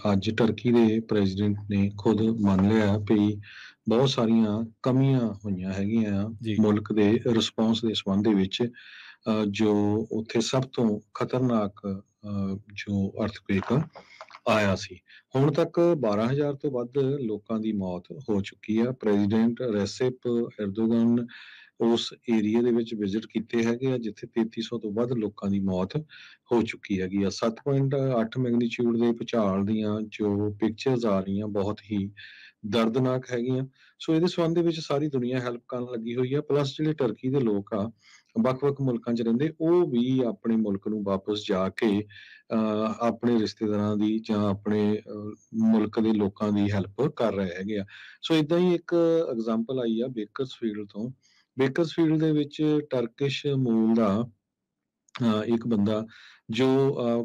ਅੱਜ ਟਰਕੀ ਦੇ ਪ੍ਰੈਜ਼ੀਡੈਂਟ ਨੇ ਖੁਦ ਮੰਨ ਲਿਆ ਵੀ ਬਹੁਤ ਸਾਰੀਆਂ ਕਮੀਆਂ ਹੋਈਆਂ ਹੈਗੀਆਂ ਆ ਜੀ, ਮੁਲਕ ਦੇ ਰਿਸਪੌਂਸ ਦੇ ਸੰਬੰਧ ਦੇ ਵਿੱਚ। ਜੋ ਉੱਥੇ ਸਭ ਤੋਂ ਖਤਰਨਾਕ ਜੋ ਅਰਥਕੁਏਕ ਆਇਆ ਸੀ। ਹੁਣ ਤੱਕ 12,000 ਤੋਂ ਵੱਧ ਲੋਕਾਂ ਦੀ ਮੌਤ ਹੋ ਚੁੱਕੀ ਆ। ਪ੍ਰੈਜ਼ੀਡੈਂਟ ਰੈਸਿਪ ਐਰਦੋਗਨ ਉਸ ਏਰੀਆ ਦੇ ਵਿੱਚ ਵਿਜ਼ਿਟ ਕੀਤੇ ਹੈਗੇ ਆ ਜਿੱਥੇ 3300 ਤੋਂ ਵੱਧ ਲੋਕਾਂ ਦੀ ਮੌਤ ਹੋ ਚੁੱਕੀ ਹੈਗੀ ਆ। 7.8 ਮੈਗਨੀਚਿਊਡ ਦੇ ਭੂਚਾਲ ਦੀਆਂ ਜੋ ਪਿਕਚਰਸ ਆ ਰਹੀਆਂ ਬਹੁਤ ਹੀ ਦਰਦਨਾਕ ਹੈਗੀਆਂ। ਸੋ ਇਹਦੇ ਸੰਬੰਧ ਦੇ ਵਿੱਚ ਸਾਰੀ ਦੁਨੀਆ ਹੈਲਪ ਕਰਨ ਲੱਗੀ ਹੋਈ ਆ। ਪਲੱਸ ਜਿਹੜੇ ਟਰਕੀ ਦੇ ਲੋਕ ਆ ਵੱਖ-ਵੱਖ ਮੁਲਕਾਂ 'ਚ ਰਹਿੰਦੇ, ਉਹ ਵੀ ਆਪਣੇ ਮੁਲਕ ਨੂੰ ਵਾਪਸ ਜਾ ਕੇ ਆਪਣੇ ਰਿਸ਼ਤੇਦਾਰਾਂ ਦੀ ਜਾਂ ਆਪਣੇ ਮੁਲਕ ਦੇ ਲੋਕਾਂ ਦੀ ਹੈਲਪ ਕਰ ਰਹੇ ਹੈਗੇ ਆ। ਸੋ ਏਦਾਂ ਹੀ ਇੱਕ ਐਗਜ਼ਾਮਪਲ ਆਈ ਆ ਬੇਕਰਸਫੀਲਡ ਤੋਂ। ਬੇਕਰਸਫੀਲਡ ਦੇ ਵਿੱਚ ਟਰਕਿਸ਼ ਮੂਲ ਦਾ ਇੱਕ ਬੰਦਾ ਜੋ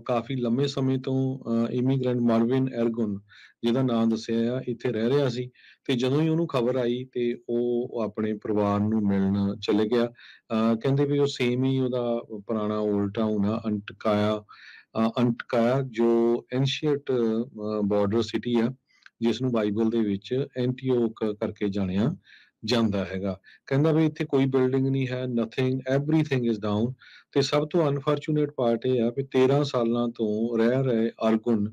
ਕਾਫੀ ਲੰਮੇ ਸਮੇਂ ਤੋਂ ਇਮੀਗ੍ਰੈਂਟ ਮਾਰਵਿਨ ਐਰਗੁਨ ਜਿਹਦਾ ਨਾਂ ਦੱਸਿਆ ਆ, ਇੱਥੇ ਰਹਿ ਰਿਹਾ ਸੀ। ਤੇ ਜਦੋਂ ਹੀ ਉਹਨੂੰ ਖਬਰ ਆਈ ਤੇ ਉਹ ਆਪਣੇ ਪਰਿਵਾਰ ਨੂੰ ਮਿਲਣ ਚਲੇ ਗਿਆ। ਕਹਿੰਦੇ ਵੀ ਉਹ ਸੇਮ ਹੀ ਉਹਦਾ ਪੁਰਾਣਾ ਓਲਡ ਟਾਊਨ ਆ ਅੰਟਕਾਇਆ ਜੋ ਐਂਸ਼ੀਅੰਟ ਬਾਰਡਰ ਸਿਟੀ ਆ, ਜਿਸ ਨੂੰ ਬਾਈਬਲ ਦੇ ਵਿੱਚ ਐਂਟੀਓਕ ਕਰਕੇ ਜਾਣਿਆ ਜਾਂਦਾ ਹੈਗਾ। ਕਹਿੰਦਾ ਵੀ ਇੱਥੇ ਕੋਈ ਬਿਲਡਿੰਗ ਨਹੀਂ ਹੈ, ਨਥਿੰਗ, ਐਵਰੀਥਿੰਗ ਇਜ਼ ਡਾਊਨ। ਤੇ ਸਭ ਤੋਂ ਅਨਫੋਰਚੂਨੇਟ ਪਾਰਟ ਇਹ ਆ ਵੀ 13 ਸਾਲਾਂ ਤੋਂ ਰਹਿ ਰਹੇ ਅਰਗੁਨ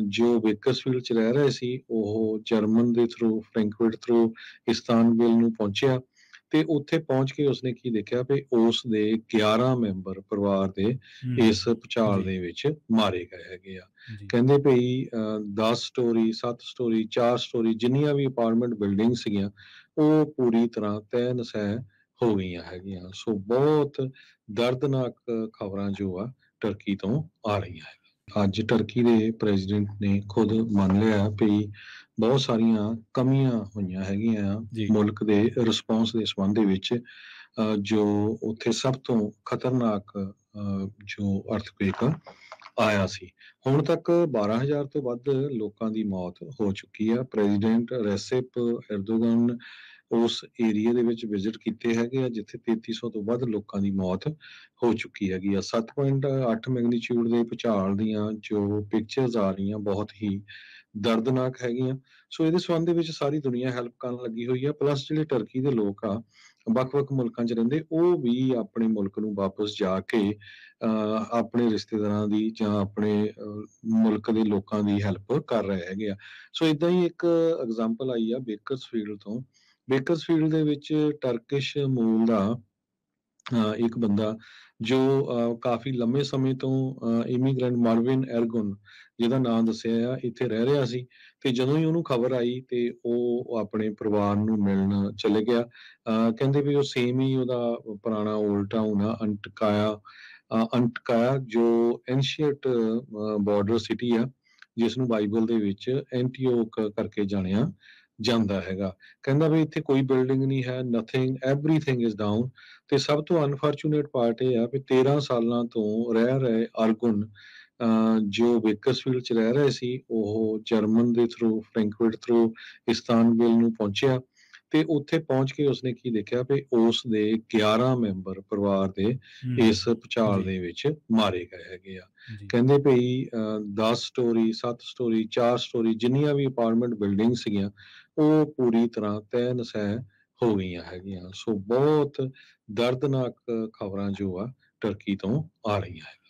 ਜੋ ਬੇਕਰਸਫੀਲਡ 'ਚ ਰਹਿ ਰਹੇ ਸੀ, ਉਹ ਜਰਮਨ ਦੇ ਥਰੂ, ਫਰੈਂਕਫਰਟ ਥਰੂ ਇਸਤਾਨਬੁਲ ਨੂੰ ਪਹੁੰਚਿਆ। ਤੇ ਉੱਥੇ ਪਹੁੰਚ ਕੇ ਉਸਨੇ ਕੀ ਦੇਖਿਆ ਵੀ ਉਸ ਦੇ 11 ਮੈਂਬਰ ਪਰਿਵਾਰ ਦੇ हुँ, ਇਸ ਭੂਚਾਲ जी, ਦੇ ਵਿੱਚ ਮਾਰੇ ਗਏ ਹੈਗੇ ਆ। जी, ਕਹਿੰਦੇ ਭਈ 10 ਸਟੋਰੀ, 7 ਸਟੋਰੀ, 4 ਸਟੋਰੀ ਜਿੰਨੀਆਂ ਵੀ ਅਪਾਰਟਮੈਂਟ ਬਿਲਡਿੰਗ ਸੀਗੀਆਂ, ਉਹ ਪੂਰੀ ਤਰ੍ਹਾਂ ਤਹਿ ਨਸਹਿ ਹੋ ਗਈਆਂ ਹੈਗੀਆਂ। ਸੋ ਬਹੁਤ ਦਰਦਨਾਕ ਖਬਰਾਂ ਜੋ ਆ ਟਰਕੀ ਤੋਂ ਆ ਰਹੀਆਂ ਹੈ। ਅੱਜ ਟਰਕੀ ਦੇ ਪ੍ਰੈਜ਼ੀਡੈਂਟ ਨੇ ਖੁਦ ਮੰਨ ਲਿਆ ਵੀ ਬਹੁਤ ਸਾਰੀਆਂ ਕਮੀਆਂ ਹੋਈਆਂ ਹੈਗੀਆਂ ਆ जी, ਮੁਲਕ ਦੇ ਰਿਸਪੌਂਸ ਦੇ ਸੰਬੰਧ ਦੇ ਵਿੱਚ। ਜੋ ਉੱਥੇ ਸਭ ਤੋਂ ਖਤਰਨਾਕ ਜੋ ਅਰਥਕੁਏਕ ਆਇਆ ਸੀ। ਹੁਣ ਤੱਕ 12,000 ਤੋਂ ਵੱਧ ਲੋਕਾਂ ਦੀ ਮੌਤ ਹੋ ਚੁੱਕੀ ਆ। ਪ੍ਰੈਜ਼ੀਡੈਂਟ ਰੈਸਿਪ ਐਰਦੋਗਨ ਉਸ ਏਰੀਆ ਦੇ ਵਿੱਚ ਵਿਜ਼ਿਟ ਕੀਤੇ ਹੈਗੇ ਆ ਜਿੱਥੇ 3300 ਤੋਂ ਵੱਧ ਲੋਕਾਂ ਦੀ ਮੌਤ ਹੋ ਚੁੱਕੀ ਹੈਗੀ ਆ। 7.8 ਮੈਗਨੀਚਿਊਡ ਦੇ ਭੂਚਾਲ ਦੀਆਂ ਜੋ ਪਿਕਚਰਸ ਆ ਰਹੀਆਂ ਬਹੁਤ ਹੀ ਦਰਦਨਾਕ ਹੈਗੀਆਂ। ਸੋ ਇਹਦੇ ਸੰਬੰਧ ਦੇ ਵਿੱਚ ਸਾਰੀ ਦੁਨੀਆ ਹੈਲਪ ਕਰਨ ਲੱਗੀ ਹੋਈ ਆ। ਪਲੱਸ ਜਿਹੜੇ ਟਰਕੀ ਦੇ ਲੋਕ ਆ ਵੱਖ-ਵੱਖ ਮੁਲਕਾਂ 'ਚ ਰਹਿੰਦੇ, ਉਹ ਵੀ ਆਪਣੇ ਮੁਲਕ ਨੂੰ ਵਾਪਸ ਜਾ ਕੇ ਆਪਣੇ ਰਿਸ਼ਤੇਦਾਰਾਂ ਦੀ ਜਾਂ ਆਪਣੇ ਮੁਲਕ ਦੇ ਲੋਕਾਂ ਦੀ ਹੈਲਪ ਕਰ ਰਹੇ ਹੈਗੇ ਆ। ਸੋ ਏਦਾਂ ਹੀ ਇੱਕ ਐਗਜ਼ਾਮਪਲ ਆਈ ਆ ਬੇਕਰਸਫੀਲਡ ਤੋਂ। ਬੇਕਰਸਫੀਲਡ ਦੇ ਵਿੱਚ ਟਰਕਿਸ਼ ਮੂਲ ਦਾ ਇੱਕ ਬੰਦਾ ਜੋ ਕਾਫੀ ਲੰਮੇ ਸਮੇਂ ਤੋਂ ਇਮੀਗ੍ਰੈਂਟ ਮਾਰਵਿਨ ਐਰਗੁਨ ਜਿਹਦਾ ਨਾਂ ਦੱਸਿਆ ਆ, ਇੱਥੇ ਰਹਿ ਰਿਹਾ ਸੀ। ਤੇ ਜਦੋਂ ਹੀ ਉਹਨੂੰ ਖਬਰ ਆਈ ਤੇ ਉਹ ਆਪਣੇ ਪਰਿਵਾਰ ਨੂੰ ਮਿਲਣ ਚਲੇ ਗਿਆ। ਕਹਿੰਦੇ ਵੀ ਉਹ ਸੇਮ ਹੀ ਉਹਦਾ ਪੁਰਾਣਾ ਓਲਡ ਟਾਊਨ ਆ ਅੰਟਕਾਇਆ ਜੋ ਐਂਸ਼ੀਅੰਟ ਬਾਰਡਰ ਸਿਟੀ ਆ, ਜਿਸ ਨੂੰ ਬਾਈਬਲ ਦੇ ਵਿੱਚ ਐਂਟੀਓਕ ਕਰਕੇ ਜਾਣਿਆ ਜਾਂਦਾ ਹੈਗਾ। ਕਹਿੰਦਾ ਵੀ ਇੱਥੇ ਕੋਈ ਬਿਲਡਿੰਗ ਨਹੀਂ ਹੈ, ਨਥਿੰਗ, ਐਵਰੀਥਿੰਗ ਇਜ਼ ਡਾਊਨ। ਤੇ ਸਭ ਤੋਂ ਅਨਫੋਰਚੂਨੇਟ ਪਾਰਟ ਇਹ ਆ ਵੀ 13 ਸਾਲਾਂ ਤੋਂ ਰਹਿ ਰਹੇ ਅਰਗੁਨ ਜੋ ਬੇਕਰਸਫੀਲਡ 'ਚ ਰਹਿ ਰਹੇ ਸੀ, ਉਹ ਜਰਮਨ ਦੇ ਥਰੂ, ਫਰੈਂਕਫਰਟ ਥਰੂ ਇਸਤਾਨਬੁਲ ਨੂੰ ਪਹੁੰਚਿਆ। ਤੇ ਉੱਥੇ ਪਹੁੰਚ ਕੇ ਉਸਨੇ ਕੀ ਦੇਖਿਆ ਵੀ ਉਸ ਦੇ 11 ਮੈਂਬਰ ਪਰਿਵਾਰ ਦੇ हुँ, ਇਸ ਭੂਚਾਲ जी, ਦੇ ਵਿੱਚ ਮਾਰੇ ਗਏ ਹੈਗੇ ਆ। जी, ਕਹਿੰਦੇ ਭਈ 10 ਸਟੋਰੀ, 7 ਸਟੋਰੀ, 4 ਸਟੋਰੀ ਜਿੰਨੀਆਂ ਵੀ ਅਪਾਰਟਮੈਂਟ ਬਿਲਡਿੰਗ ਸੀਗੀਆਂ, ਉਹ ਪੂਰੀ ਤਰ੍ਹਾਂ ਤਹਿ ਨਸਹਿ ਹੋ ਗਈਆਂ ਹੈਗੀਆਂ। ਸੋ ਬਹੁਤ ਦਰਦਨਾਕ ਖਬਰਾਂ ਜੋ ਆ ਟਰਕੀ ਤੋਂ ਆ ਰਹੀਆਂ ਹੈ।